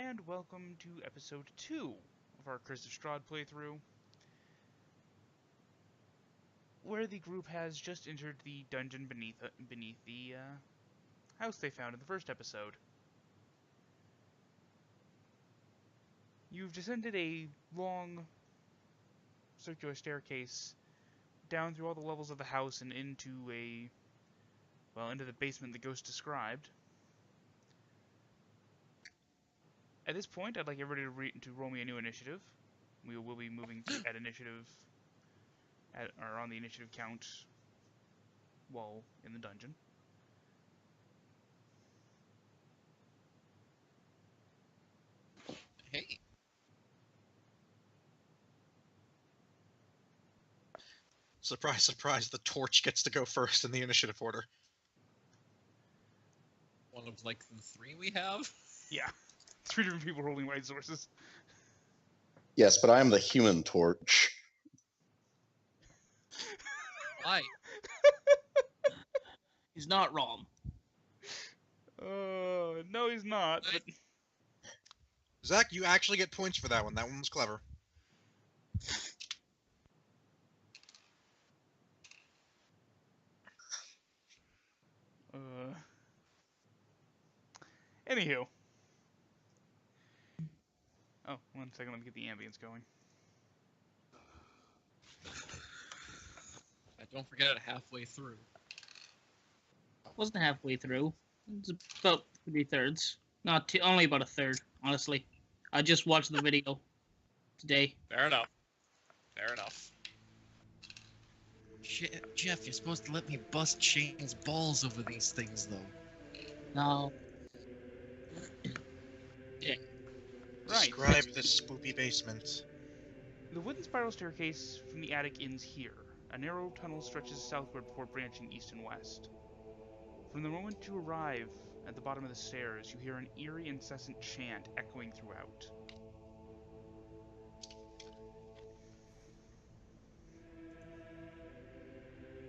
and welcome to episode 2 of our Curse of Strahd playthrough, where the group has just entered the dungeon beneath the house they found in the first episode. You've descended a long circular staircase down through all the levels of the house and into the basement the ghost described. At this point, I'd like everybody to roll me a new initiative. We will be moving at initiative, or on the initiative count while in the dungeon. Hey. Surprise, surprise, the torch gets to go first in the initiative order. One of, like, the 3 we have? Yeah. 3 different people holding light sources. Yes, but I am the human torch. Why? He's not wrong. No he's not, but... Zach, you actually get points for that one. That one was clever. Anywho. Oh, 1 second, let me get the ambience going. Don't forget it halfway through. Wasn't halfway through. It's about 3/3. Not only about a third, honestly. I just watched the video today. Fair enough. Fair enough. Jeff, you're supposed to let me bust Shane's balls over these things, though. No. Yeah. Right. Describe this spoopy basement. The wooden spiral staircase from the attic ends here. A narrow tunnel stretches southward before branching east and west. From the moment you arrive at the bottom of the stairs, you hear an eerie, incessant chant echoing throughout.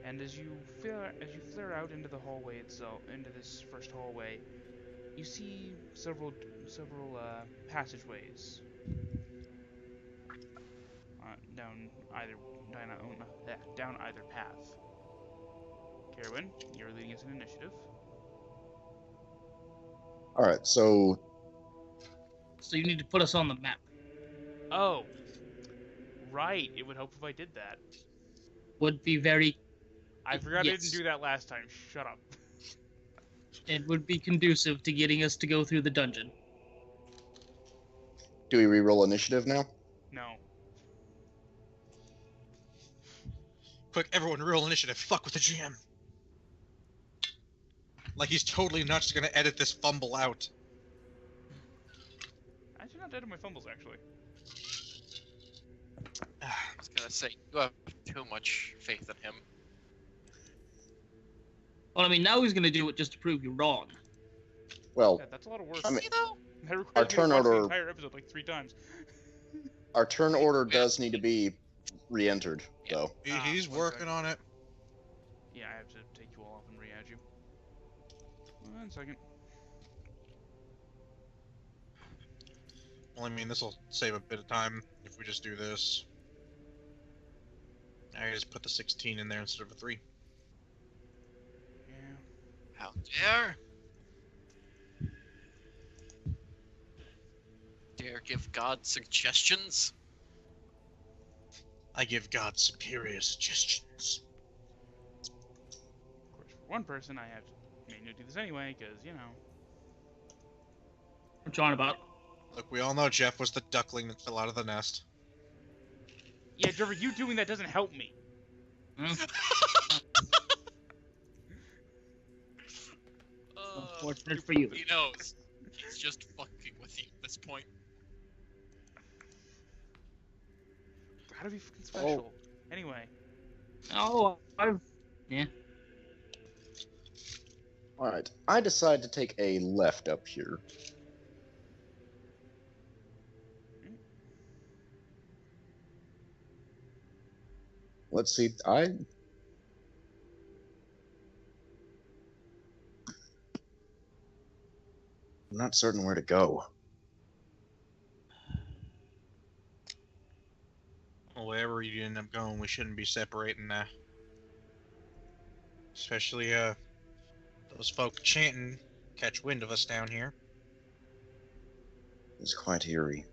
And as you flare out into the hallway itself, into this first hallway, you see several passageways down either path. Caerwynn, you're leading us in initiative. Alright, so you need to put us on the map. Oh, right. It would help if I did that. Would be very... I forgot yes. I didn't do that last time. Shut up. It would be conducive to getting us to go through the dungeon. do we re-roll initiative now? No. Quick, everyone, real initiative. Fuck with the GM. Like he's totally not just gonna edit this fumble out. I should not edit my fumbles, actually. I was gonna say, you have too much faith in him. Well, I mean, now he's going to do it just to prove you wrong. Well, Yeah, that's a lot of work. I mean, That requires our me to turn watch the order- entire episode like 3 times. our turn order does need to be re-entered, though. He's working on it. Yeah, I have to take you all off and re-add you. 1 second. Well, I mean, this will save a bit of time if we just do this. I just put the 16 in there instead of a 3. Yeah. How dare? Dare give God suggestions? I give God superior suggestions. Of course, for one person, I have to manually do this anyway, because, you know. What's on about? Look, we all know Jeff was the duckling that fell out of the nest. Yeah, Trevor, you doing that doesn't help me. Unfortunate for you. He knows. He's just fucking with you at this point. Gotta be fucking special. Anyway. Oh, yeah. Alright, I decide to take a left up here. Let's see, I'm not certain where to go. Well, wherever you end up going, we shouldn't be separating now. Especially, those folk chanting catch wind of us down here. It's quite eerie.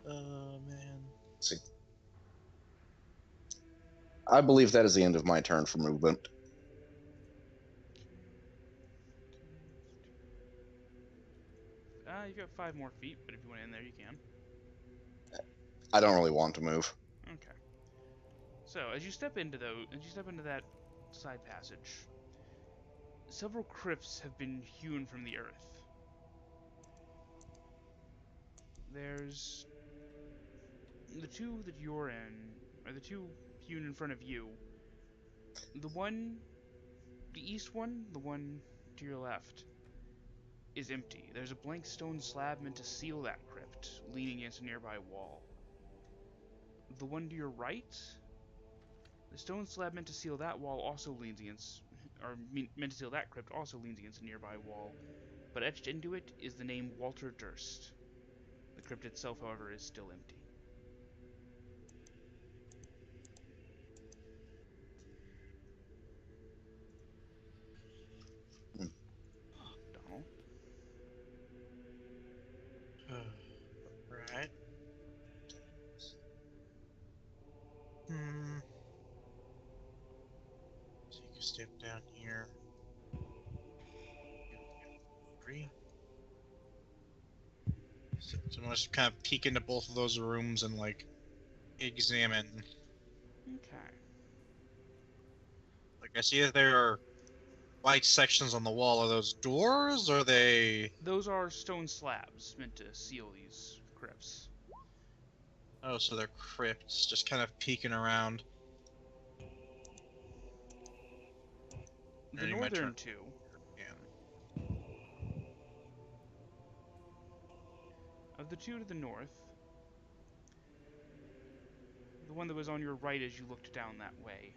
Oh, man. See. I believe that is the end of my turn for movement. You've got 5 more feet, but if you want in there, you can. I don't really want to move. Okay. So as you step into that side passage, several crypts have been hewn from the earth. There's the two that you're in, or the two hewn in front of you. The east one, the one to your left, is empty. There's a blank stone slab meant to seal that crypt, leaning against a nearby wall. The one to your right, the stone slab meant to seal that wall also leans against, or meant to seal that crypt also leans against a nearby wall, but etched into it is the name Walter Durst. The crypt itself, however, is still empty. Donnel? Right. Take a step down here. 3. So I'm gonna just kind of peek into both of those rooms and like examine. Okay. Like I see that there are white sections on the wall. Are those doors? Or are they? Those are stone slabs meant to seal these crypts. Oh, so they're crypts. Just kind of peeking around. The Earning my turn. northern two, Yeah. of the two to the north, the one that was on your right as you looked down that way,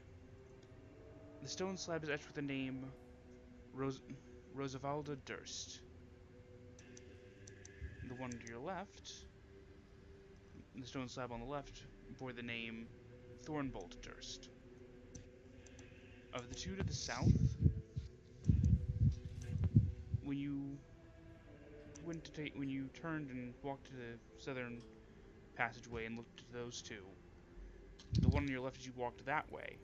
the stone slab is etched with the name Rosavalda Durst. The one to your left, the stone slab on the left, bore the name Thornbolt Durst. Of the two to the south, when you when you turned and walked to the southern passageway and looked at those two, the one on your left as you walked that way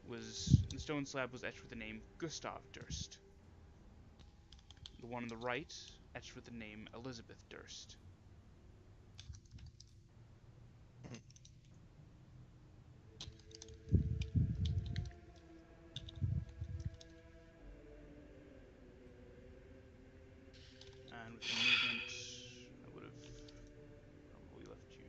was the stone slab was etched with the name Gustav Durst. The one on the right etched with the name Elizabeth Durst. And with your movement, I would have probably left you.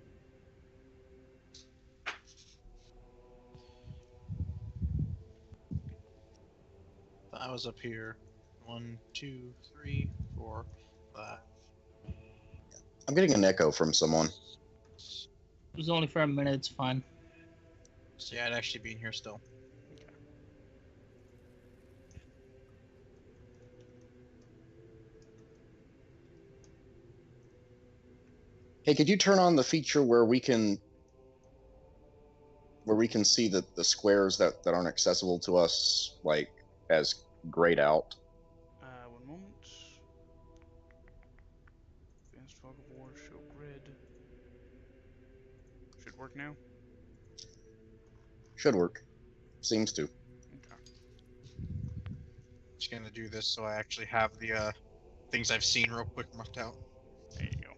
I was up here. 1, 2, 3, 4, 5. I'm getting an echo from someone. It was only for a minute, it's fine. So yeah, I'd actually be in here still. Okay. Hey, could you turn on the feature where we can see the squares that aren't accessible to us, like as grayed out? One moment. Advanced fog of war, show grid. Should work now. Should work. Seems to. Okay. Just gonna do this so I actually have the things I've seen real quick marked out. There you go.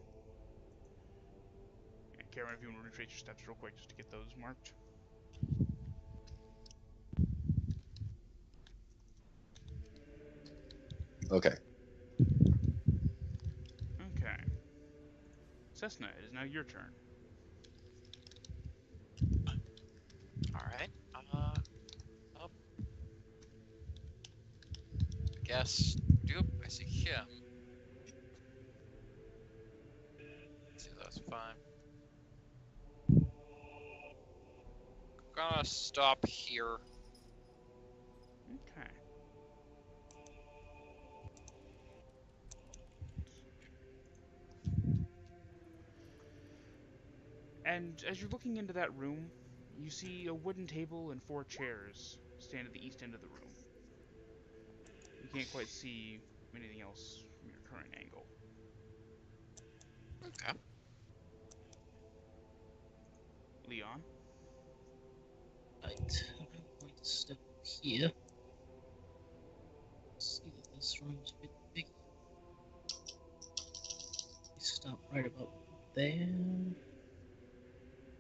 And Caerwynn, if you want to retrace your steps real quick just to get those marked. Okay. Okay. Sesna, it is now your turn. Alright. Up. Guess. Doop, I see him. See, that's fine. gonna stop here. Okay. And as you're looking into that room, you see a wooden table and 4 chairs stand at the east end of the room. You can't quite see anything else from your current angle. Okay. Leon? Right. I'm going to step here. See that this room's a bit big. Stop right about there.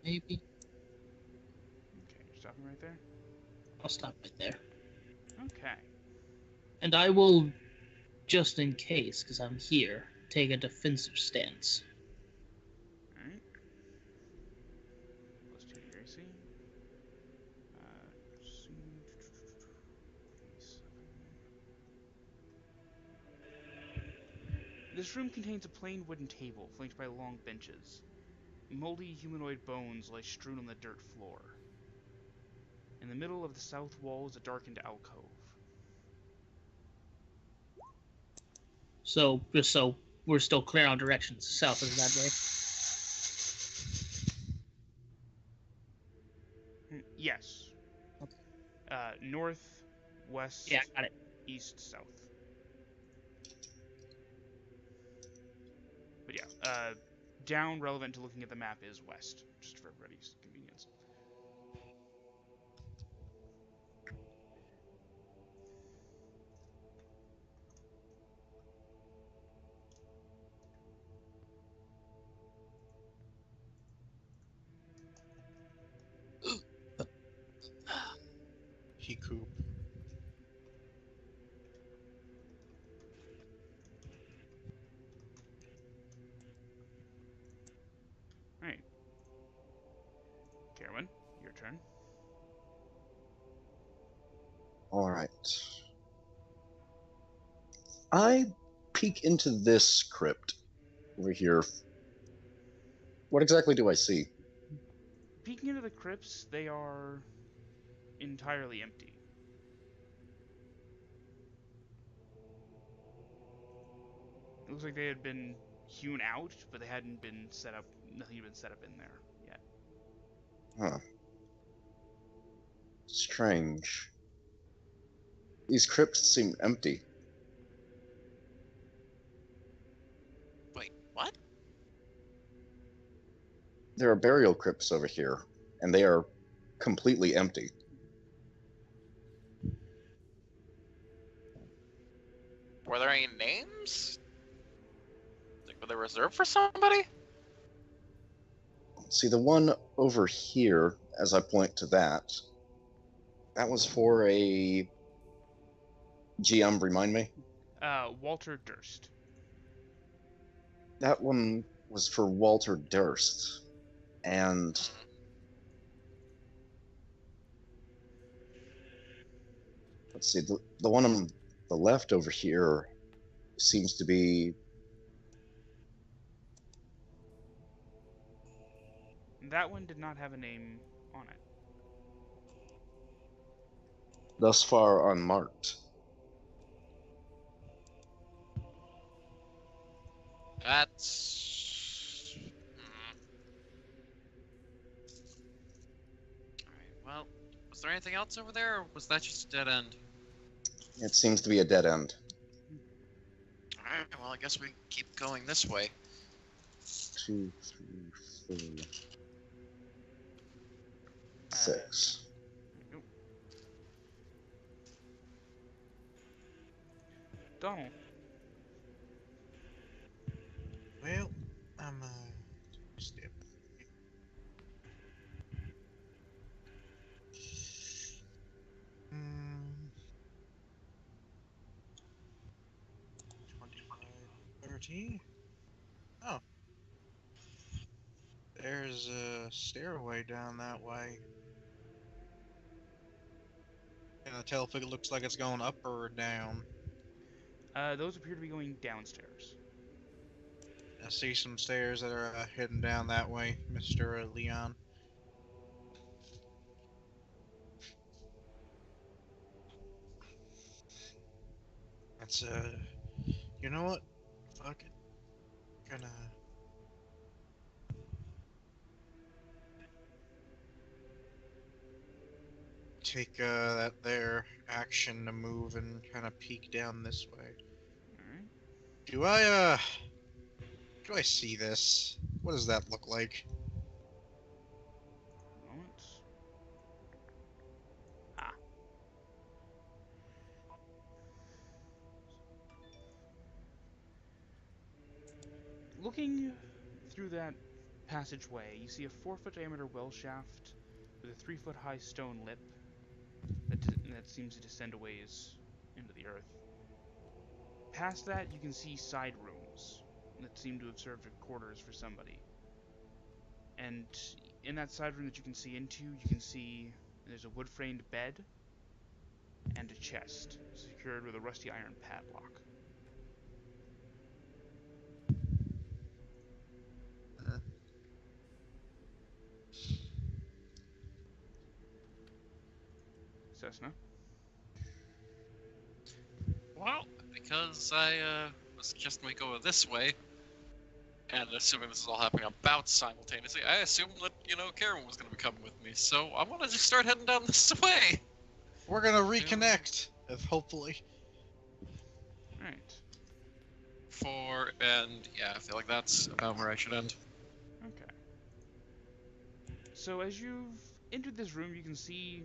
Maybe. Okay, you're stopping right there? I'll stop right there. Okay. And I will, just in case, because I'm here, take a defensive stance. Alright. +2 to your AC. Soon. 27. This room contains a plain wooden table flanked by long benches. Moldy humanoid bones lie strewn on the dirt floor. In the middle of the south wall is a darkened alcove. So, just so we're still clear on directions, south is that way. Yes. Okay. North, west, Yeah, got it. east, south. But yeah, down relevant to looking at the map is west, just for everybody's convenience. He coop. Alright. Caerwynn, your turn. Alright. I peek into this crypt over here. What exactly do I see? Peeking into the crypts, they are entirely empty. It looks like they had been hewn out, but they hadn't been set up, nothing had been set up in there yet. Huh. Strange. These crypts seem empty. Wait, what? There are burial crypts over here, and they are completely empty. Were there any names? Like, were they reserved for somebody? See, the one over here, as I point to that, that was for a GM, remind me? Walter Durst. That one was for Walter Durst. And let's see, the one on the left over here seems to be. That one did not have a name on it. Thus far unmarked. That's... Alright, well, was there anything else over there, or was that just a dead end? It seems to be a dead end. Alright, well, I guess we keep going this way. 2, 3, 4, 6. Nope. Donnel. Well, I'm step. Hmm. 25, 30. Oh. There's a stairway down that way. Can I tell if it looks like it's going up or down? Those appear to be going downstairs. I see some stairs that are heading down that way, Mr. Leon. Let's you know what? Fuck it. Gonna take that there action to move and kind of peek down this way. Alright. Do I see this? What does that look like? Moment. Ah. Looking through that passageway, you see a 4-foot diameter well shaft with a 3-foot high stone lip that seems to descend a ways into the earth. Past that, you can see side rooms that seem to have served as quarters for somebody. And in that side room that you can see into, you can see there's a wood-framed bed and a chest secured with a rusty iron padlock. Sesna? Well, because I was suggesting we go this way, and assuming this is all happening about simultaneously, I assumed that, Caerwynn was going to be coming with me, so I want to just start heading down this way. We're gonna reconnect, if hopefully. Alright. And yeah, I feel like that's about where I should end. Okay. So as you've entered this room, you can see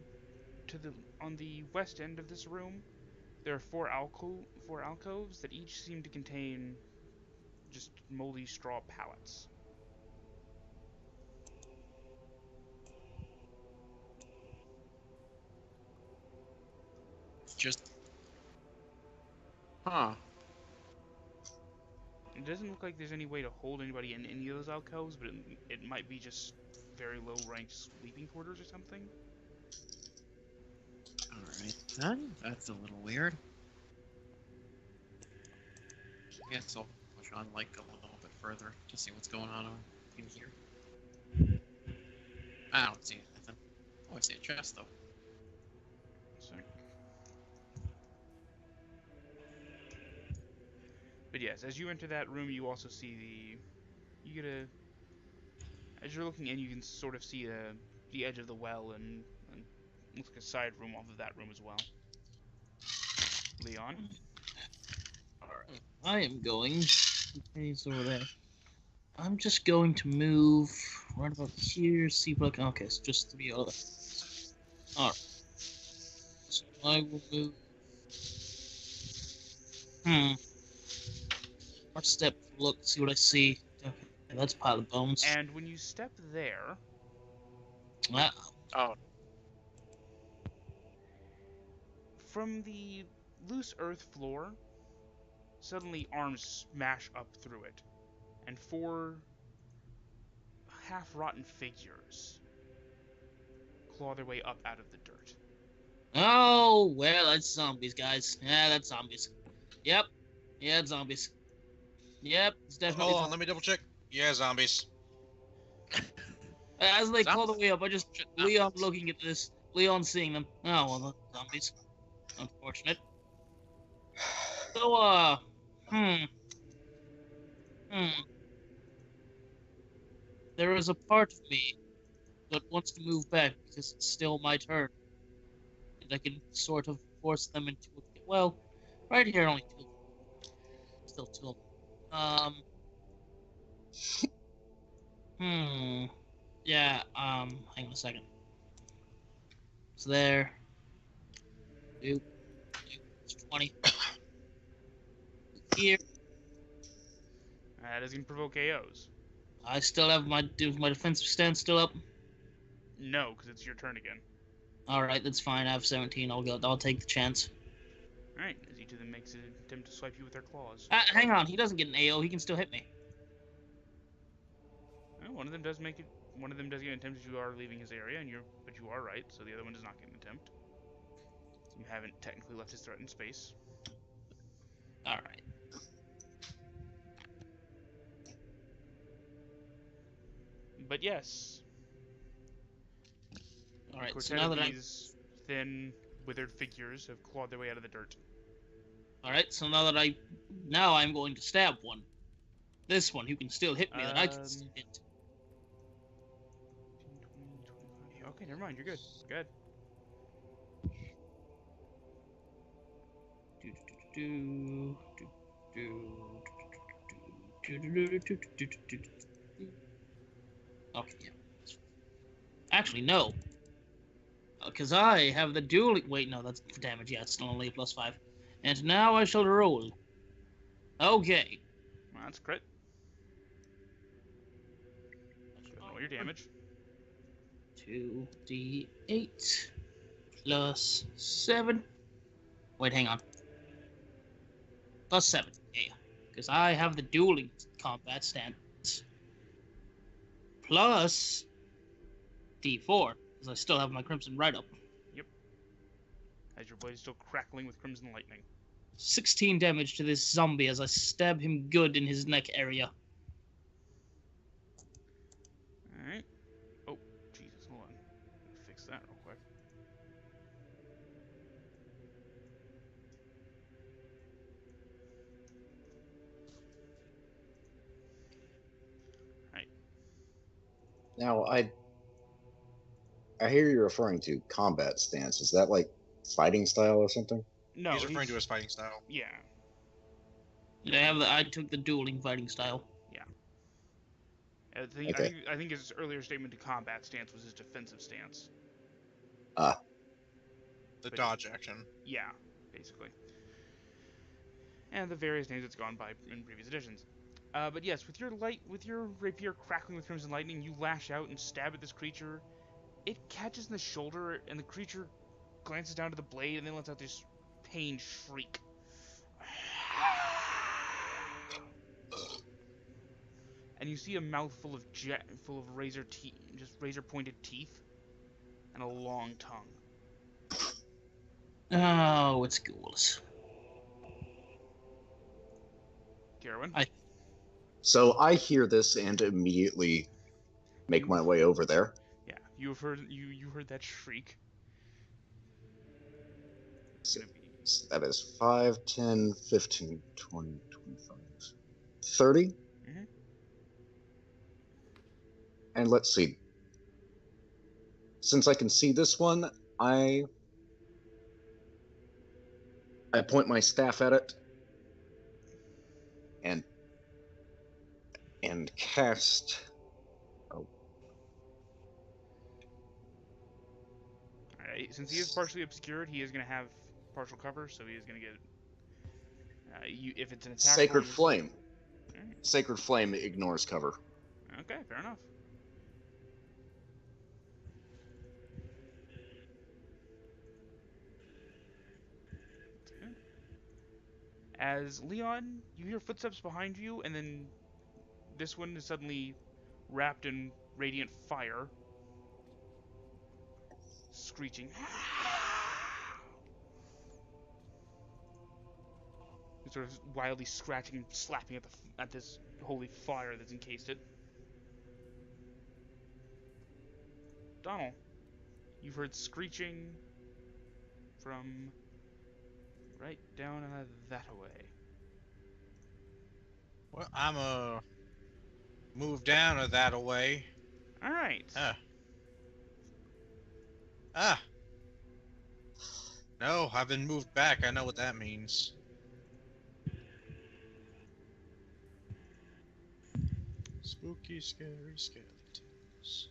on the west end of this room, there are four alcoves that each seem to contain just moldy straw pallets. Just... Huh. It doesn't look like there's any way to hold anybody in any of those alcoves, but it might be just very low-ranked sleeping quarters or something. Alright then, that's a little weird. Guess I'll push on like a little bit further to see what's going on in here. I don't see anything. Oh, I see a chest though. Sick. But yes, as you enter that room, you also see as you're looking in, you can sort of see the edge of the well and looks like a side room off of that room as well. Leon? Alright. I am going. He's over there. I'm just going to move right about here, see if I can. Okay, it's just 3 other. Alright. So I will move. I'll step, look, see what I see. Okay, that's a pile of bones. And when you step there, Ah, Oh, from the loose earth floor, suddenly arms smash up through it, and 4 half-rotten figures claw their way up out of the dirt. oh, well, that's zombies, guys. Yeah, that's zombies. Yep. Yeah, it's zombies. Yep, it's definitely Hold on, let me double check. Yeah, zombies. As they call the Zombies? way up, I just Leon looking at this, Leon seeing them. Oh well, zombies. Unfortunate. So there is a part of me that wants to move back because it's still my turn, and I can sort of force them into a well. Right here, only 2. Still 2 of them. Yeah. Hang on a second. It's there. Doop. It's 20. Here. That is going to provoke AOs. I still have my defensive stance still up. No, because it's your turn again. All right, that's fine. I have 17. I'll take the chance. Alright, as each of them makes an attempt to swipe you with their claws. Hang on, he doesn't get an AO. He can still hit me. Well, one of them does get an attempt as you are leaving his area, but you are right, so the other one does not get an attempt. You haven't technically left his threatened space. All right. But yes. All right. So Quartet now of that these thin, withered figures have clawed their way out of the dirt. Alright, so now I'm going to stab one. This one, who can still hit me that I can still hit. 20, 25. Okay, never mind. You're good. Good. Okay, yeah. Actually, no. Because I have the dueling. Wait, no, that's for damage. Yeah, it's still only a +5. And now I shall roll. Okay. Well, that's crit. Roll your damage. 2d8 plus 7. Wait, hang on. +7. Yeah. Because I have the dueling combat stance. Plus d4. Because I still have my Crimson right up. Yep. As your blade is still crackling with crimson lightning. 16 damage to this zombie as I stab him good in his neck area. Alright. Oh, Jesus, hold on. Fix that real quick. Alright. Now, I hear you're referring to combat stance. Is that like fighting style or something? No, He's referring to his fighting style. Yeah. Yeah, I took the dueling fighting style. Yeah. I think his earlier statement to combat stance was his defensive stance. The dodge action. Yeah, basically. And the various names it's gone by in previous editions. But yes, with your rapier crackling with crimson lightning, you lash out and stab at this creature. It catches in the shoulder, and the creature glances down to the blade and then lets out this pained shriek. And you see a mouth full of razor pointed teeth, and a long tongue. Oh, it's ghouls. Caerwynn? So I hear this and immediately make my way over there. Yeah, you heard that shriek. So that is 5, 10, 15, 20, 25, 30. Mm-hmm. And let's see. Since I can see this one, I point my staff at it and cast. Oh. Alright, since he is partially obscured, he is going to have partial cover, so he is going to get. If it's an attack. Sacred Flame. Right. Sacred Flame ignores cover. Okay, fair enough. As Leon, you hear footsteps behind you, and then this one is suddenly wrapped in radiant fire, screeching. And sort of wildly scratching and slapping at this holy fire that's encased it. Donnel, you've heard screeching from right down that way. Well, I'm move down or that away. All right. No, I've been moved back. I know what that means. Spooky, scary skeletons.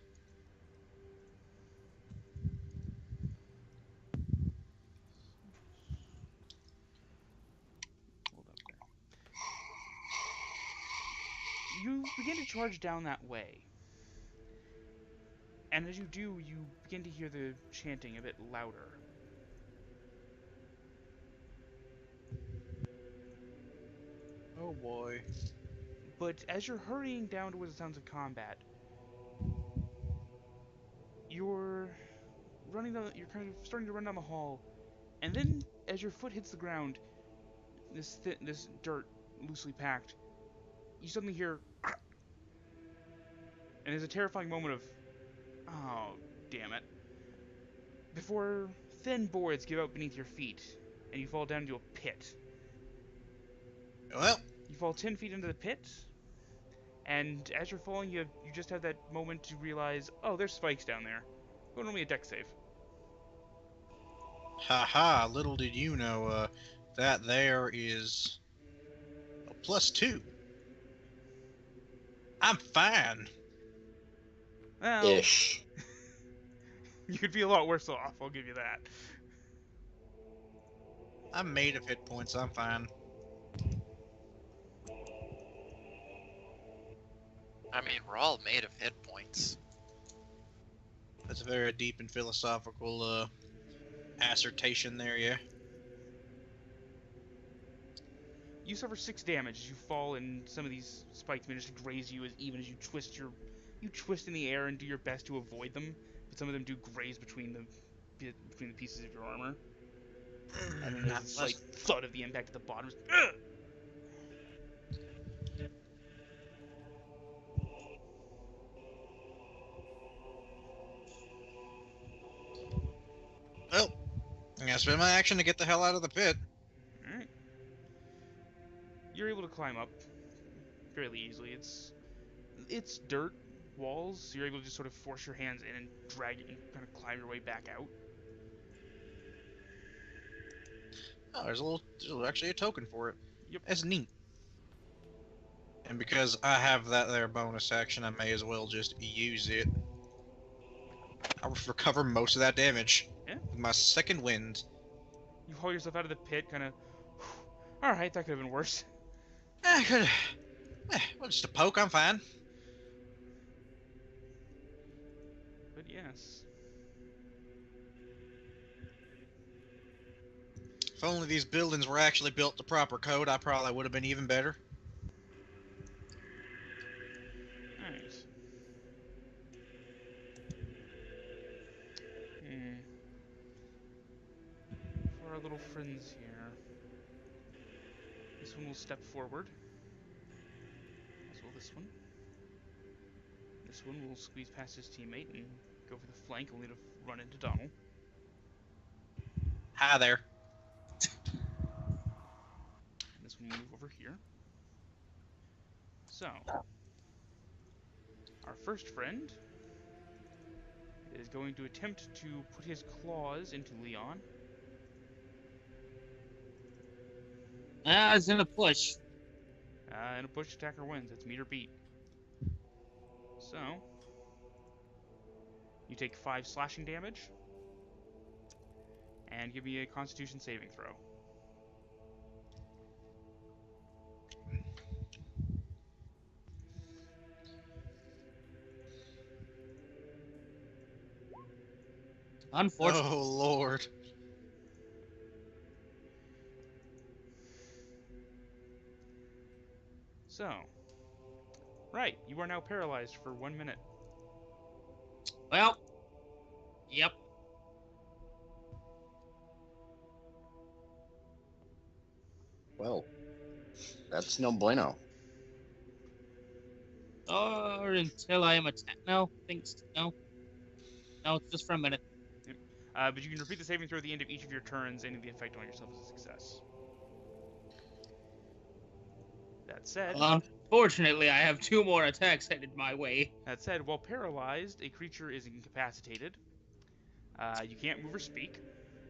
Hold up there. You begin to charge down that way. And as you do, you begin to hear the chanting a bit louder. Oh boy. But as you're hurrying down towards the sounds of combat, you're kind of starting to run down the hall, and then as your foot hits the ground, this dirt loosely packed, you suddenly hear, and there's a terrifying moment of, oh, damn it, before thin boards give out beneath your feet, and you fall down into a pit, Well, You fall 10 feet into the pit, and as you're falling, you just have that moment to realize, oh, there's spikes down there. Go roll me a dex save. haha, little did you know, that there is a +2. I'm fine. Well, Ish. you could be a lot worse off, I'll give you that. I'm made of hit points, I'm fine. I mean, we're all made of hit points. That's a very deep and philosophical, assertion there, yeah. You suffer 6 damage as you fall, and some of these spikes manage to graze you even as you twist in the air and do your best to avoid them, but some of them do graze between the pieces of your armor. And then there's a slight thud of the impact at the bottom. Ugh! Well, I'm gonna spend my action to get the hell out of the pit. Alright. You're able to climb up fairly easily. It's dirt walls, so you're able to just sort of force your hands in and drag it and kind of climb your way back out. Oh, there's actually a token for it. Yep. That's neat. And because I have that there bonus action, I may as well just use it. I'll recover most of that damage. Yeah. With my second wind. You haul yourself out of the pit, kind of. Alright, that could have been worse. Well, just a poke, I'm fine. But yes. If only these buildings were actually built to proper code, I probably would have been even better. Alright. For our little friends here. This one will step forward. As will this one. This one will squeeze past his teammate and go for the flank, only to run into Donnel. Hi there. And this one will move over here. So, our first friend is going to attempt to put his claws into Leon. It's in a push. And a push attacker wins. It's meter beat. So, you take 5 slashing damage, and give me a Constitution saving throw. Unfortunately. Oh, Lord. So, right, you are now paralyzed for 1 minute. Well, yep. Well, that's no bueno. Or until I am attacked. No, thanks. No. No, it's just for a minute. But you can repeat the saving throw at the end of each of your turns, ending the effect on yourself as a success. That said, Unfortunately, I have 2 more attacks headed my way. while paralyzed, a creature is incapacitated. You can't move or speak.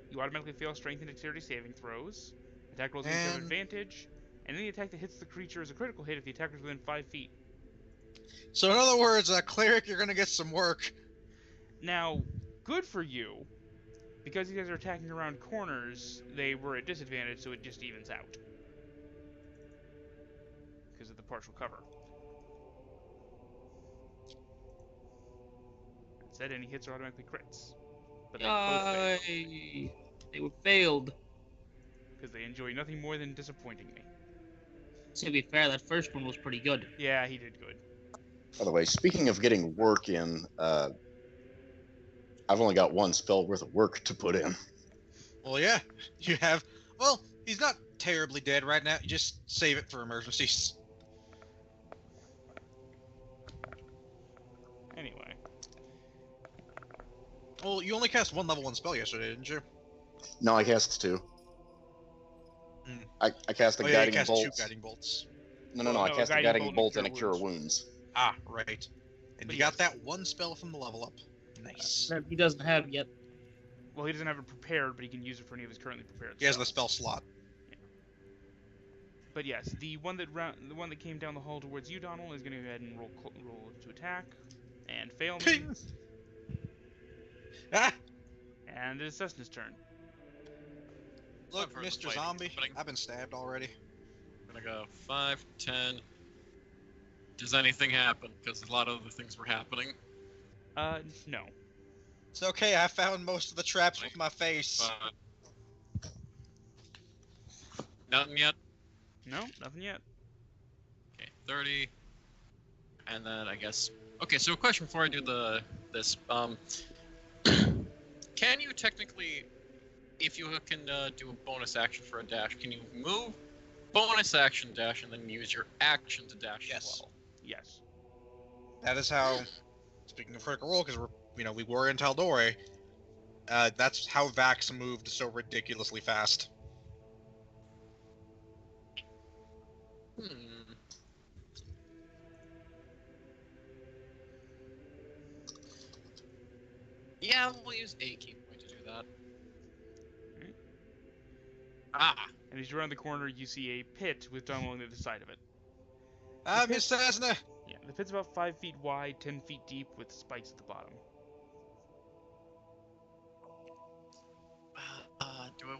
You automatically fail strength and dexterity saving throws. Attack rolls have advantage, and any attack that hits the creature is a critical hit if the attacker is within 5 feet. So in other words, Cleric, you're gonna get some work. Now, good for you, because you guys are attacking around corners, they were at disadvantage, so it just evens out. Because of the partial cover. That said, any hits are automatically crits. But they both fail. They were failed. Because they enjoy nothing more than disappointing me. To be fair, that first one was pretty good. Yeah, he did good. By the way, speaking of getting work in, I've only got 1 spell worth of work to put in. Well, yeah, you have. Well, he's not terribly dead right now. You just save it for emergencies. Anyway. Well, you only cast 1 level 1 spell yesterday, didn't you? No, I cast 2. I cast a Oh yeah, you guiding cast bolt. 2 guiding bolts. No, Well, I no, cast a guiding guiding bolt bolt and and a cure wounds. Ah, right. And But you got yes. that one spell from the level up. Nice. That he doesn't have yet. Well, he doesn't have it prepared, but he can use it for any of his currently prepared He has the spells. spell slot. But yes, the one that came down the hall towards you, Donnel, is going to go ahead and roll to attack, and fail me. Ping! Ah! And it is Sesna's turn. Look, I've heard the Mr. fighting Zombie, happening. I've been stabbed already. I'm gonna go 5, 10. Does anything happen? Because a lot of other things were happening. No. It's okay, I found most of the traps with my face. Nothing yet. No, nothing yet. Okay, 30. And then I guess. Okay, so a question before I do this. Can you technically, if you can do a bonus action for a dash, can you move, bonus action dash, and then use your action to dash Yes. as well? Yes. That is how, speaking of Critical Role, because we were in Tal'Dorei, that's how Vax moved so ridiculously fast. Yeah, we'll use a key point to do that. Alright. Ah! And as you round the corner, you see a pit with Donnel on the other side of it. Ah, Miss Sesna! Yeah, the pit's about 5 feet wide, 10 feet deep, with spikes at the bottom. Do I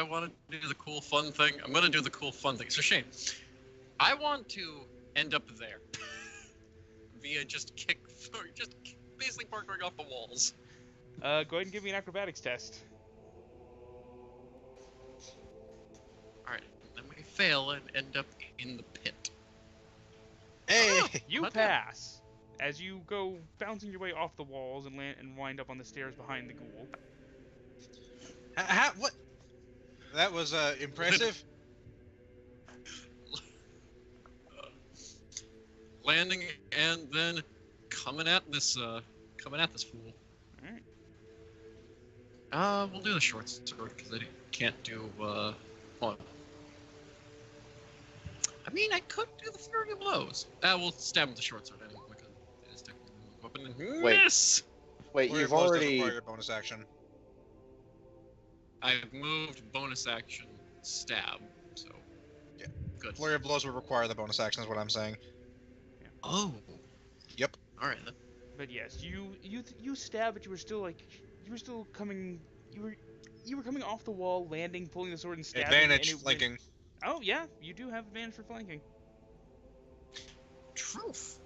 want to do the cool fun thing? I'm gonna do the cool fun thing. So Shane, I want to end up there via just basically parkouring off the walls. Go ahead and give me an acrobatics test. All right, then we fail and end up in the pit. Hey! You Not bad. pass as you go bouncing your way off the walls and wind up on the stairs behind the ghoul. What? That was impressive. Landing and then coming at this fool. Alright. We'll do the short sword because I can't do hold on. I mean, I could do the flurry of blows. We'll stab him with the short sword anyway because it is technically a weapon and Wait. miss. Wait, Flurry you've of Blows doesn't already. require your bonus action. I've moved bonus action stab, so Yeah. good. Flurry of Blows would require the bonus action, is what I'm saying. Oh. Yep. All right then. But yes, you stab, but you were still coming. You were coming off the wall, landing, pulling the sword, and stabbing. Advantage, and flanking. Oh yeah, you do have advantage for flanking. Truth.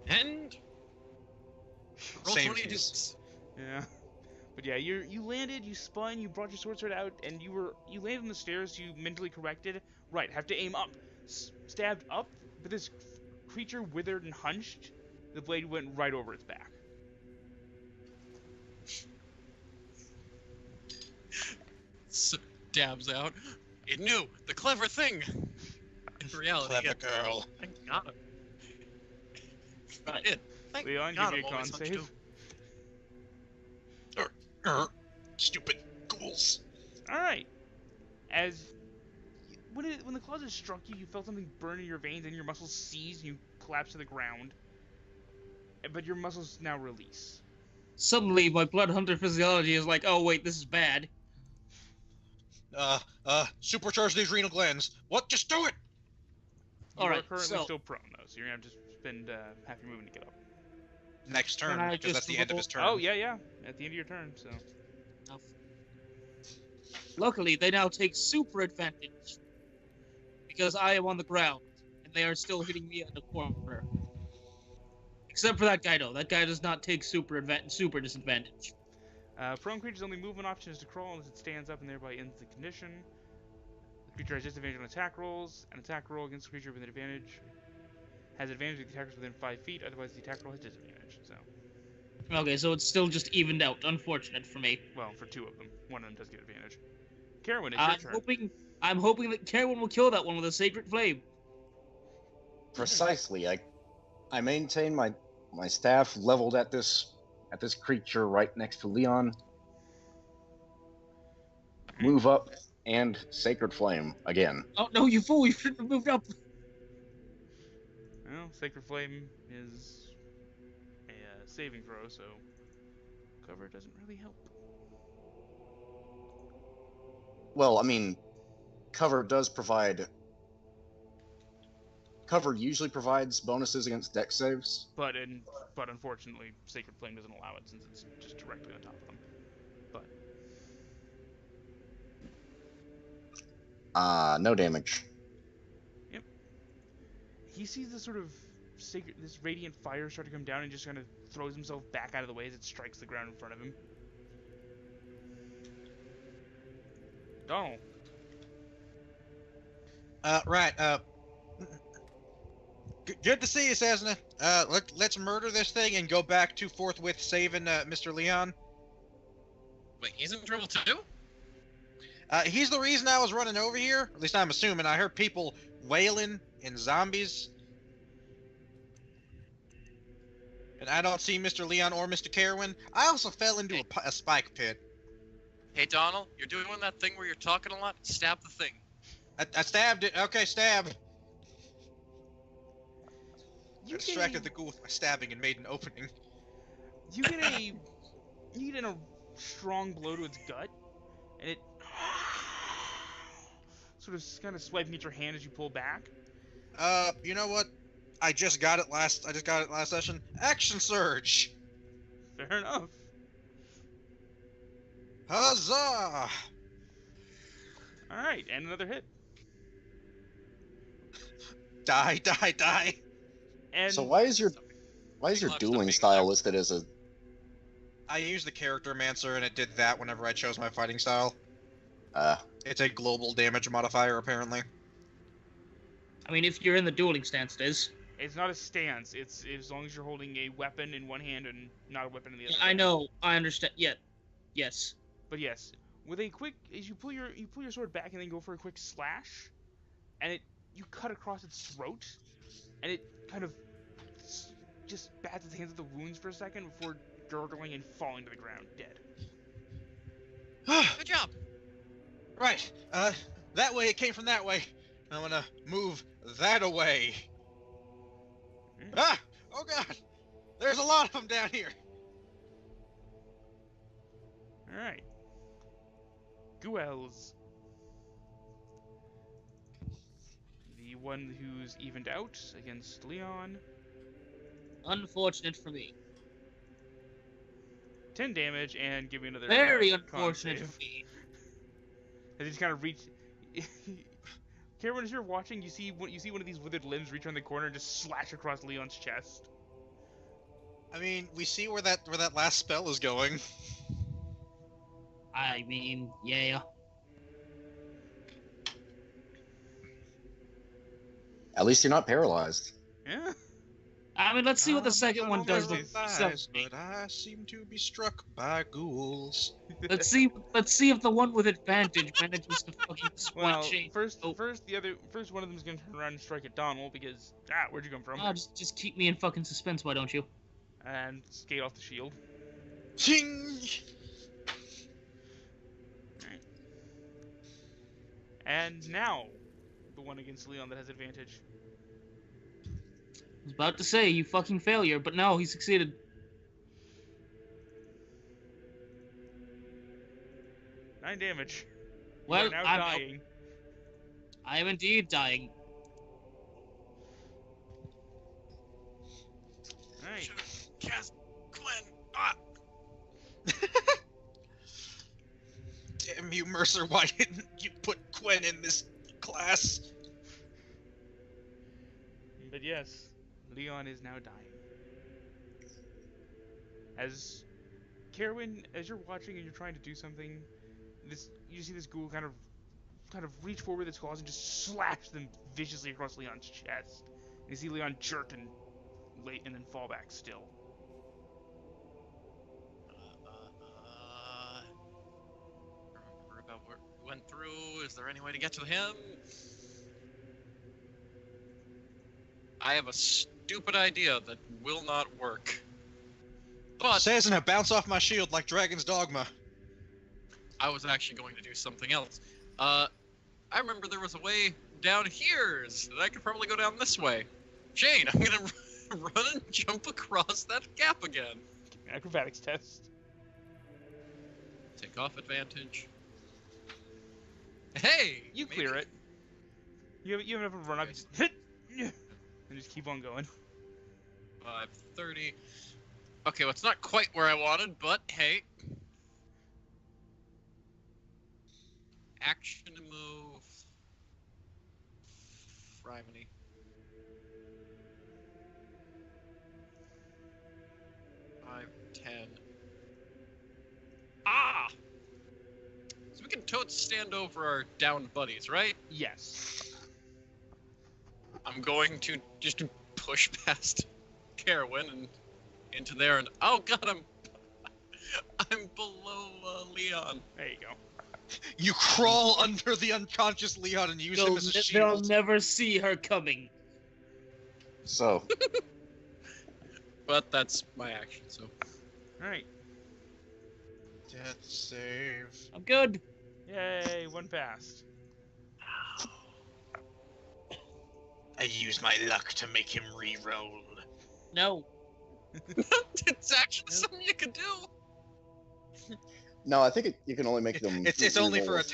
And roll Same 20 piece. dukes. Yeah. But yeah, you landed, you spun, you brought your sword out, and you landed on the stairs. You mentally corrected. Right, have to aim up. Stabbed up, but this creature withered and hunched. The blade went right over its back. Dabs out. It knew the clever thing. In reality, Clever yeah, girl. Thank God. I did. Thank Leon, God give me I'm a con always hunched save. Stupid ghouls. All right. When the closet struck you, you felt something burn in your veins, and your muscles seized, and you collapsed to the ground. But your muscles now release. Suddenly, my blood hunter physiology is like, oh wait, this is bad. Supercharge these renal glands. What? Just do it! You All are right, currently so- still prone, though, so you're gonna have to spend half your movement to get up. Next turn, Can I because that's just the end of roll- his turn. Oh yeah, at the end of your turn. So Luckily, they now take super advantage because I am on the ground and they are still hitting me in the corner. Except for that guy, though. That guy does not take super disadvantage. prone creature's only movement option is to crawl unless it stands up and thereby ends the condition. The creature has disadvantage on attack rolls. An attack roll against the creature with an advantage has advantage if the attacker is within 5 feet. Otherwise, the attack roll has disadvantage. So, Okay, so it's still just evened out. Unfortunate for me. well, for 2 of them, one of them does get advantage. Caerwynn, it's your turn. I'm hoping that Caerwynn will kill that one with a sacred flame. Precisely. I maintain my staff leveled at this creature right next to Leon. Move up And Sacred Flame, again. Oh no, you fool! You shouldn't have moved up. Well, Sacred Flame is a saving throw, so cover doesn't really help. Well, I mean, cover usually provides bonuses against dex saves. But unfortunately, Sacred Flame doesn't allow it since it's just directly on top of them. But No damage. yep, he sees this sort of this radiant fire start to come down and just kind of throws himself back out of the way as it strikes the ground in front of him. Donnel. Right. Good to see you, Sesna. Let's murder this thing and go back to forthwith saving Mr. Leon. Wait, he's in trouble too? He's the reason I was running over here. At least I'm assuming. I heard people wailing and zombies. And I don't see Mr. Leon or Mr. Caerwynn. I also fell into a spike pit. Hey, Donnel, you're doing that thing where you're talking a lot? Stab the thing. I stabbed it. Okay, stab. I You distracted the ghoul with my stabbing and made an opening. You get in a strong blow to its gut, and it sort of kind of swiping at your hand as you pull back. You know what? I just got it last session. Action surge. Fair enough. Huzzah! All right, and another hit. Die. And So why is your Lots of dueling big style numbers. listed as a... I used the character mancer and it did that whenever I chose my fighting style. It's a global damage modifier, apparently. I mean, if you're in the dueling stance, it is. it's not a stance. It's as long as you're holding a weapon in one hand and not a weapon in the other. I know. I understand. Yeah. Yes. But yes, with a quick, as you pull your sword back and then go for a quick slash, and you cut across its throat, and it kind of just bats its hands at the wounds for a second before gurgling and falling to the ground dead. Good job. Right. That way it came from that way. I'm gonna move that away. Ah! Oh god! There's a lot of them down here. All right. Guels. The one who's evened out against Leon. Unfortunate for me. 10 damage and give me another. Very con unfortunate save. for me. As he just kind of reach. Caerwynn, as you're watching, you see one of these withered limbs reach around the corner and just slash across Leon's chest. I mean, we see where that last spell is going. I mean, yeah. At least you're not paralyzed. Yeah. I mean, let's see what the second one does. With Before thighs, but I seem to be struck by ghouls. Let's see if the one with advantage manages to fucking Well, change. first one of them is gonna turn around and strike at Donnel because where'd you come from? Just keep me in fucking suspense, why don't you? And skate off the shield. Ching! And now, the one against Leon that has advantage. I was about to say, you fucking failure, but no, he succeeded. Nine damage. Well, You are now dying. I am indeed dying. Alright. Cast Gwen. Ah! Damn you, Mercer, why didn't you put Gwen in this class? But yes, Leon is now dying. As Caerwynn, as you're watching and you're trying to do something, you see this ghoul kind of reach forward with its claws and just slash them viciously across Leon's chest. And you see Leon jerk and then fall back still. Remember about where we went through? Is there any way to get to him? I have a stupid idea that will not work. But Sesna, bounce off my shield like Dragon's Dogma. I was actually going to do something else. I remember there was a way down here, so that I could probably go down this way. Jane, I'm gonna run and jump across that gap again. Acrobatics test. Take off advantage. Hey! You maybe- clear it. You have enough to run up. Just hit, and just keep on going. 530. Okay, well, it's not quite where I wanted, but hey. Action to move. Criminy. Five, 10. Ah! So we can totes stand over our downed buddies, right? Yes. I'm going to just push past Caerwynn and into there, and oh god, I'm below Leon. There you go. You crawl under the unconscious Leon and use him as a They'll shield. never see her coming. So, But that's my action, so. All right. Death save. I'm good. Yay! One passed. I use my luck to make him re-roll. No. It's actually something you can do. no, I think you can only make them. It's only for re-rolls.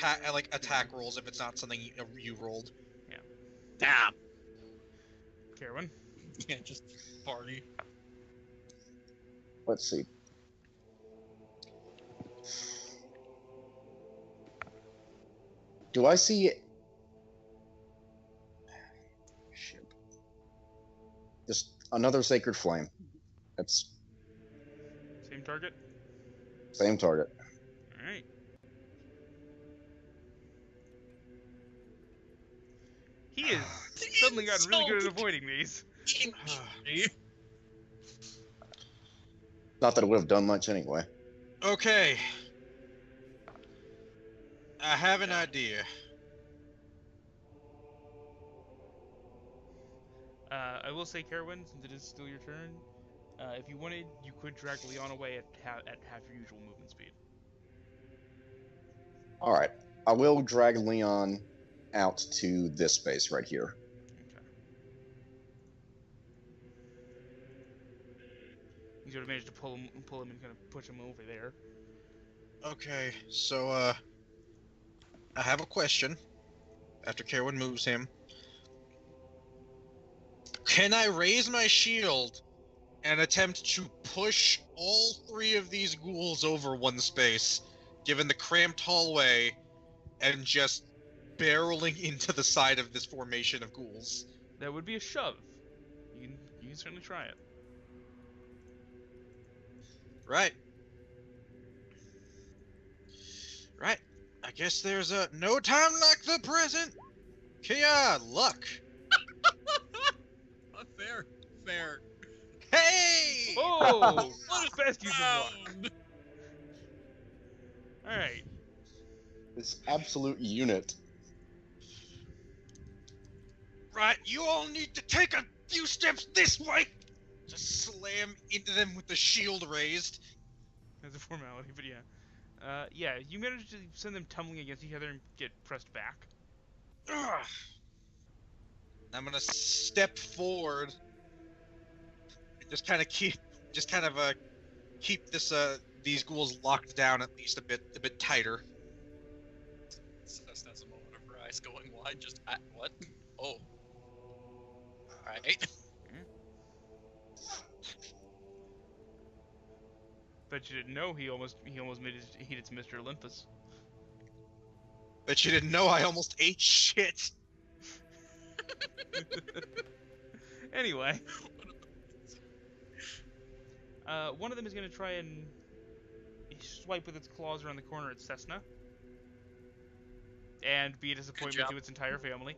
attack rolls if it's not something you rolled. Damn. Caerwynn. Yeah, just party. Let's see. Do I see? Shit. Just another sacred flame. That's Same target. same target. All right. He is suddenly gotten really good at avoiding these. Not that it would have done much anyway. Okay. I have an idea. I will say, Caerwynn, since it is still your turn, if you wanted, you could drag Leon away at half your usual movement speed. All right, I will drag Leon out to this space right here. Okay. You sort of managed to pull him and kind of push him over there. Okay, so I have a question. After Caerwynn moves him, can I raise my shield and attempt to push all three of these ghouls over one space, given the cramped hallway, and just barreling into the side of this formation of ghouls? That would be a shove. You can certainly try it. Right. Right. I guess there's no time like the present. Kia, luck. Fair. Hey! Oh! What a Best use of luck. round! All right. This absolute unit. Right, you all need to take a few steps this way. Just slam into them with the shield raised. As a formality, but yeah. Yeah, you managed to send them tumbling against each other and get pressed back. Ugh. I'm gonna step forward. And just kind of keep this these ghouls locked down at least a bit tighter. Sesna has a moment of her eyes going wide, just at what? Oh. Alright. Bet you didn't know he almost made his heat it to Mr. Olympus. Bet you didn't know I almost ate shit. Anyway, one of them is going to try and swipe with its claws around the corner at Sesna, and be a disappointment job. to its entire family.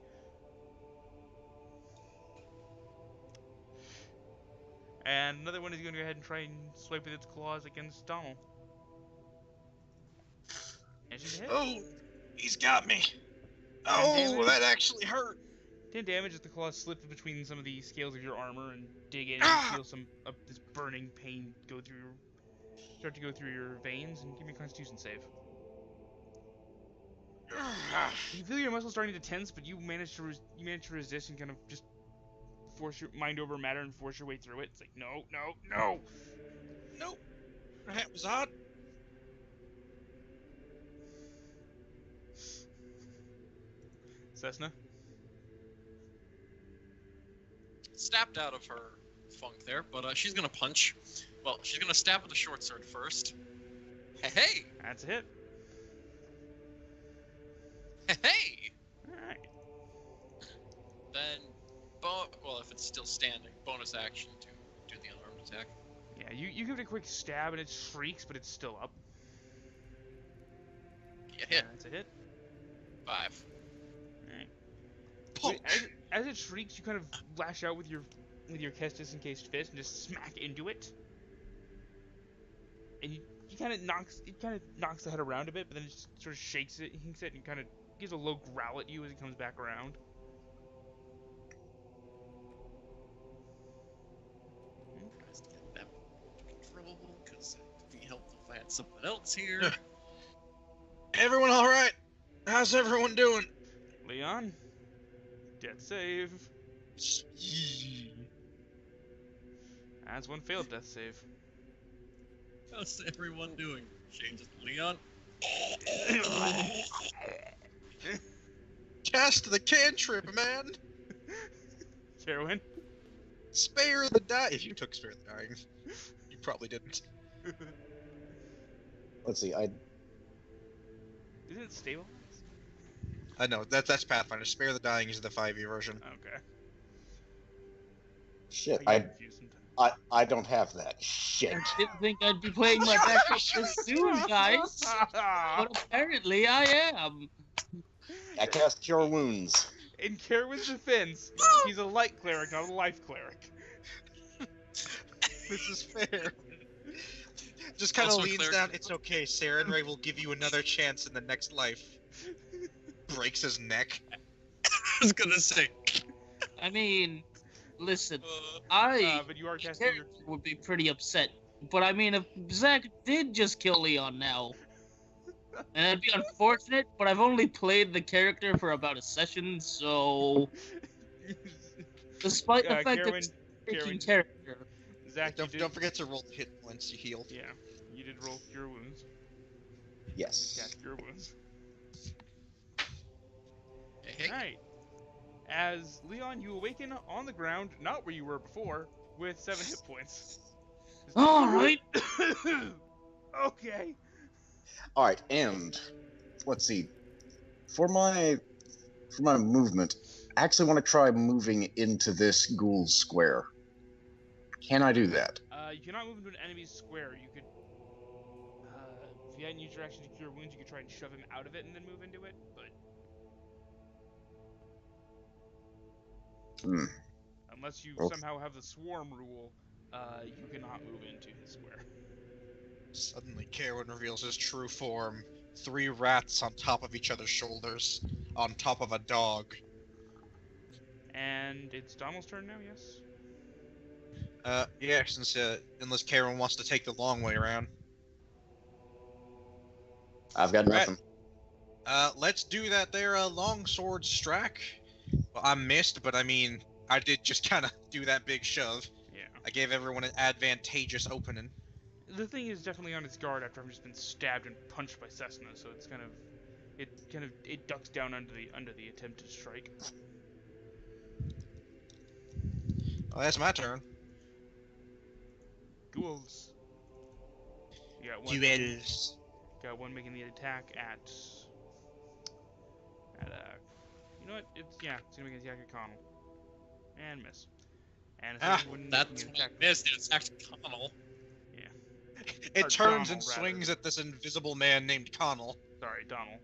And another one is going to go ahead and try and swipe with its claws against Donnel. And she's hit. Oh, he's got me. damage. Oh, that actually hurt. 10 damage as the claws slip between some of the scales of your armor and dig in and Ah! feel some of this burning pain start to go through your veins, and give me a Constitution save. You feel your muscles starting to tense, but you manage to resist and kind of just force your mind over matter and force your way through it. It's like, no, no, no. Nope. That was odd. Sesna? Snapped out of her funk there, but she's gonna punch. Well, she's gonna stab with the short sword first. Hey, hey! That's a hit. Hey, hey! Alright. Then, well, if it's still standing, bonus action to do the unarmed attack. Yeah, you give it a quick stab and it shrieks, but it's still up. Yeah, hit. That's a hit. 5. Alright. Poke. As it shrieks, you kind of lash out with your Kestis encased fist and just smack into it. And you kind of knocks the head around a bit, but then it just sort of shakes it, hinks it, and kind of gives a low growl at you as it comes back around. Guys, get that control, because it would be helpful if I had something else here. Everyone all right? How's everyone doing? Leon, death save. That's one failed death save. How's everyone doing? Changes to Leon. Cast the cantrip, man. Caerwynn. Spare the dying. If you took spare the dying, you probably didn't. Let's see. Isn't it stable? I know that's Pathfinder. Spare the dying is the 5e version. Okay. Shit. I get confused sometimes. I don't have that. Shit. I didn't think I'd be playing my backup this soon, guys. But apparently I am. I cast Cure Wounds. In Caerwynn's defense, he's a light cleric, not a life cleric. This is fair. Just kind of Also a leans cleric. down. It's okay. Sarenrae will give you another chance in the next life. Breaks his neck. I was gonna say. I mean, listen, But you are casting your... would be pretty upset. But I mean, if Zach did just kill Leon now, and it'd be unfortunate, but I've only played the character for about a session, so despite the fact that it's a freaking character, Zach, Don't forget to roll the hit points you healed. Yeah, you did roll Cure Wounds. Yes. Cast Cure Wounds. Hey, Alright. As Leon, you awaken on the ground, not where you were before, with 7 hit points. all right. Okay. All right, and let's see. For my movement, I actually want to try moving into this ghoul square. Can I do that? You cannot move into an enemy's square. You could, if you hadn't used your action to Cure Wounds, you could try and shove him out of it and then move into it, but unless you somehow have the swarm rule, you cannot move into his square. Suddenly, Caerwynn reveals his true form. 3 rats on top of each other's shoulders, on top of a dog. And it's Donnel's turn now, yes? Yeah, since unless Caerwynn wants to take the long way around. I've got Right. nothing. Let's do that there, longsword Strack. Well, I missed, but I mean, I did just kind of do that big shove. Yeah. I gave everyone an advantageous opening. The thing is definitely on its guard after having just been stabbed and punched by Sesna, so it's it ducks down under the attempted strike. Oh, that's my turn. Ghouls. You got one. Duels. Got one making the attack at you know what? It's gonna make an attack at Connell. And miss. And a second one That's making an what I attack. missed. It's actually Connell. It Or turns Donnel, and rather. swings at this invisible man named Connell. Sorry, Donnel.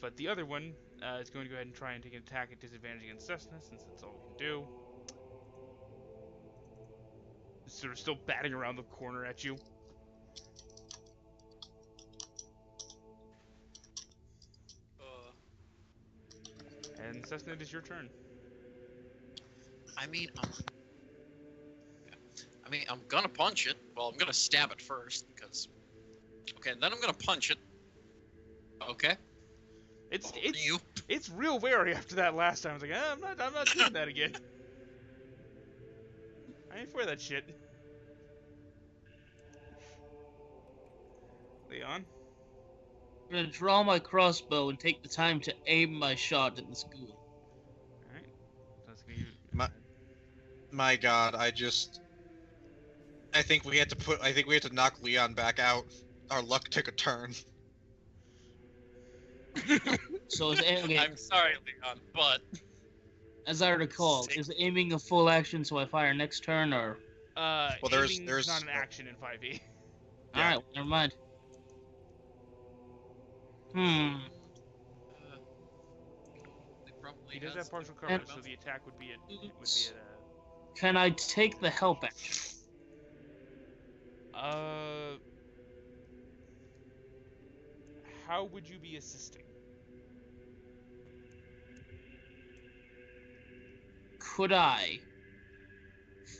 But the other one is going to go ahead and try and take an attack at disadvantage against Sesna, since that's all we can do. It's sort of still batting around the corner at you. And Sesna, it is your turn. I mean, I'm gonna punch it. Well, I'm gonna stab it first because. Okay, and then I'm gonna punch it. Okay. It's real wary after that last time. I was like, I'm not doing that again. I ain't for that shit. Leon? I'm gonna draw my crossbow and take the time to aim my shot at this ghoul. Alright. That's gonna My God, I think we had to knock Leon back out. Our luck took a turn. So is okay, I'm sorry, Leon, but as I recall, is aiming a full action so I fire next turn, or? Well, aiming's there's not an action in 5e. Yeah. Alright, never mind. they probably He does has have partial the- coverage, so the attack would be at Can I take the help action? how would you be assisting? Could I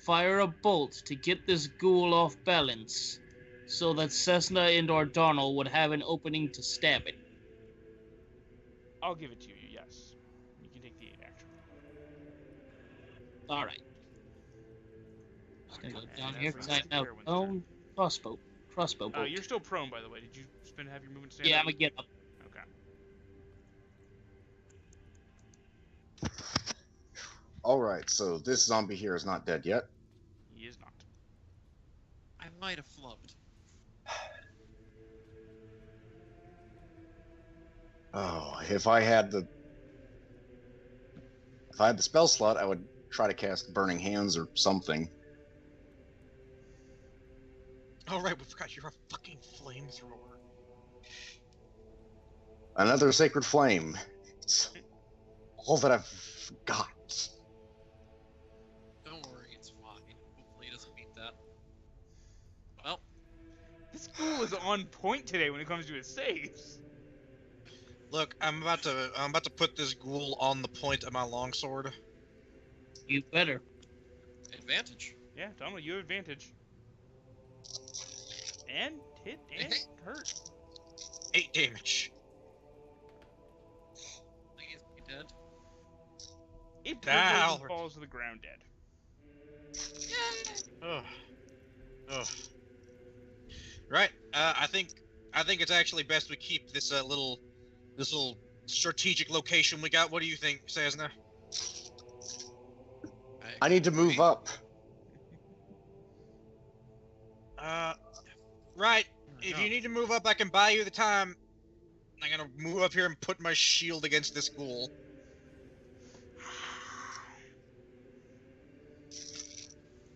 fire a bolt to get this ghoul off balance so that Sesna and or Donnel would have an opening to stab it? I'll give it to you, yes. You can take the action. Alright. Just gonna go And down that here brings because I us to have Caerwynn's turn. crossbow bolt. You're still prone, by the way. Did you have your movement to stand Yeah, up? I'm gonna get up. Okay. Alright, so this zombie here is not dead yet. He is not. I might have flubbed. Oh, if I had the spell slot, I would try to cast Burning Hands or something. Oh right, we forgot you're a fucking flamethrower. Another Sacred Flame. It's all that I've got. Don't worry, it's fine. Hopefully he doesn't beat that. Well, This ghoul is on point today when it comes to his saves. Look, I'm about to put this ghoul on the point of my longsword. You better. advantage. Yeah, Donnel, you have advantage. And hit and hurt. 8 damage. Please be dead. It Ow. falls to the ground dead. Ugh. Ugh. Right. I think it's actually best we keep this little strategic location we got. What do you think, Sesna? I need to move up. Right. If you need to move up, I can buy you the time. I'm gonna move up here and put my shield against this ghoul.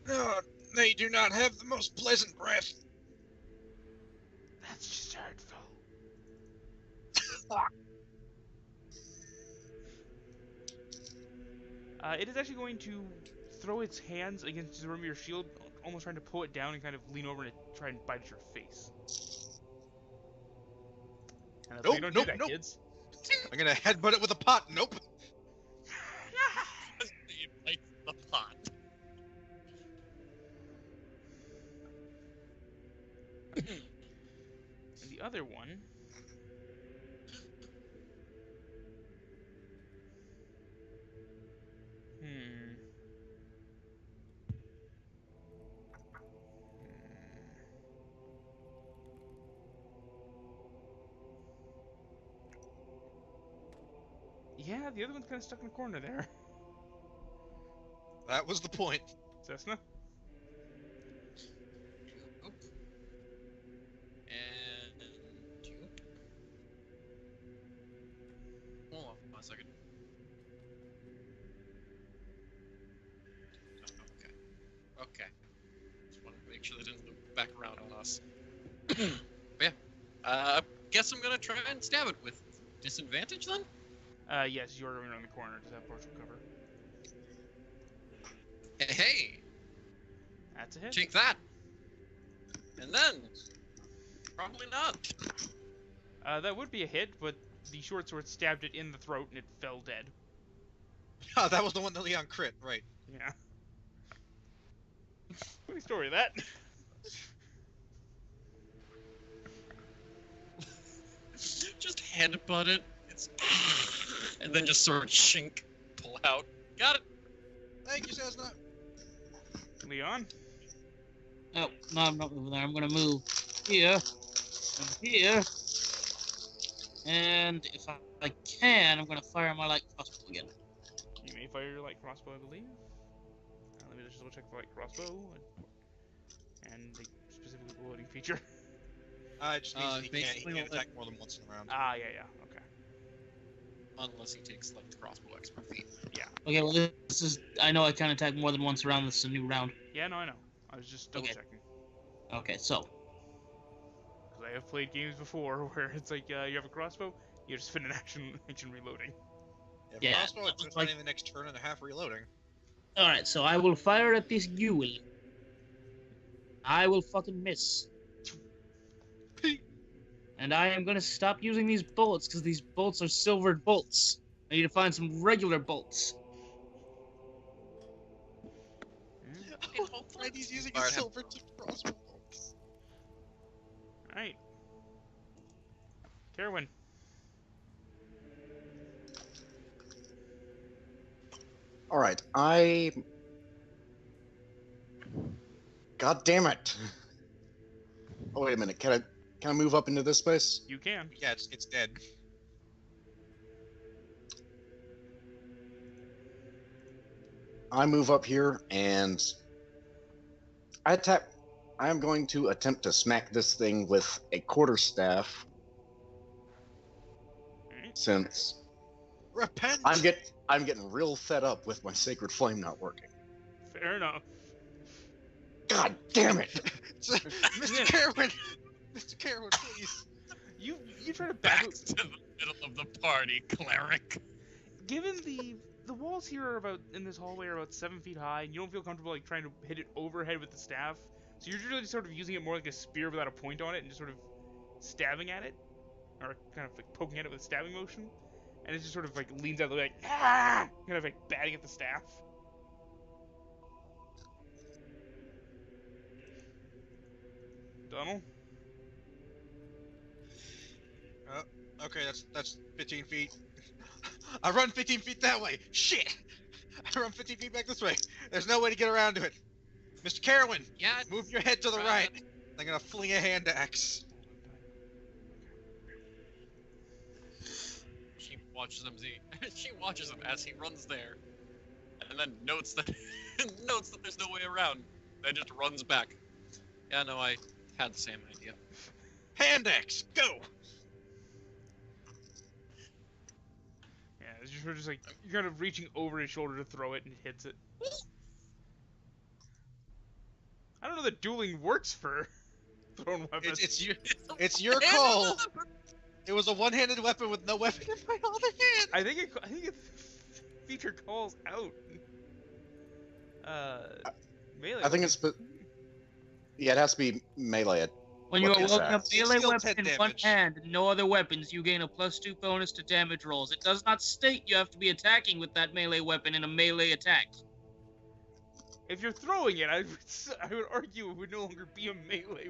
Oh, they do not have the most pleasant breath. That's just hurtful. It is actually going to throw its hands against the rim of your shield, almost trying to pull it down and kind of lean over and try and bite at your face. And Nope, you don't nope, do that, nope. kids. I'm gonna headbutt it with a pot. Nope. He bites the pot. And the other one. Yeah, the other one's kind of stuck in the corner there. That was the point. Sesna? Oop. And you. Hold on a second. Okay. Okay. Just wanted to make sure they didn't loop back around on us. But yeah. Guess I'm gonna try and stab it with disadvantage then? Yes, you're going around the corner. Does that partial cover? Hey! That's a hit. Take that! And then... Probably not. That would be a hit, but the short sword stabbed it in the throat and it fell dead. Oh, that was the one that Leon crit, right? Yeah. Funny story of that. Just headbutt it. It's And then just sort of shink, pull out. Got it. Thank you, Sesna. Leon? Oh, no, I'm not moving there. I'm gonna move here and here. And if I can, I'm gonna fire my light crossbow again. You may fire your light crossbow, I believe. Let me just double check the light crossbow and the specifically the loading feature. It just means that he basically can't attack more than once in a round. Ah, yeah, okay. Unless he takes like the crossbow extra feet. Okay, well this is. I know I can't attack more than once around. This is a new round. Yeah, no, I know. I was just double Okay. checking. Okay, so Because I have played games before where it's like, you have a crossbow, you just spend an action reloading. Yeah, Crossbow, it's like- spending the next turn and a half reloading. all right, so I will fire at this ghoul. I will fucking miss. And I am gonna stop using these bullets because these bolts are silvered bolts. I need to find some regular bolts. Right, he's using a Alright. silver tipped crossbow. Alright. Caerwynn. All right, God damn it! Oh wait a minute. Can I move up into this space? You can. Yeah, it's dead. I move up here and I attack. I am going to attempt to smack this thing with a quarterstaff Alright. since Repent! I'm getting real fed up with my sacred flame not working. Fair enough. God damn it! Mr. Caerwynn! Mr. Caerwynn, please! You try to Back back. to the middle of the party, cleric. Given the walls here are in this hallway are about 7 feet high, and you don't feel comfortable like trying to hit it overhead with the staff, so you're really sort of using it more like a spear without a point on it, and just sort of stabbing at it, or kind of like poking at it with a stabbing motion, and it just sort of like leans out the way like ah, kind of like batting at the staff. Donnel? Okay, that's 15 feet. I run 15 feet that way! Shit! I run 15 feet back this way. There's no way to get around to it. Mr. Caerwynn, Yeah. move your head to the right. I'm gonna fling a hand axe. She watches him. She watches him as he runs there, and then notes that there's no way around. Then just runs back. Yeah, no, I had the same idea. Hand axe, go! Yeah, it's just like you're kind of reaching over his shoulder to throw it, and it hits it. I don't know that dueling works for thrown weapons. It's your call. It was a one-handed weapon with no weapon in my other hand. I think it feature calls out. Melee. I think it's. Yeah, it has to be melee. When you are What is holding a that? melee Still weapon 10 in one damage. hand and no other weapons, you gain a +2 bonus to damage rolls. It does not state you have to be attacking with that melee weapon in a melee attack. If you're throwing it, I would argue it would no longer be a melee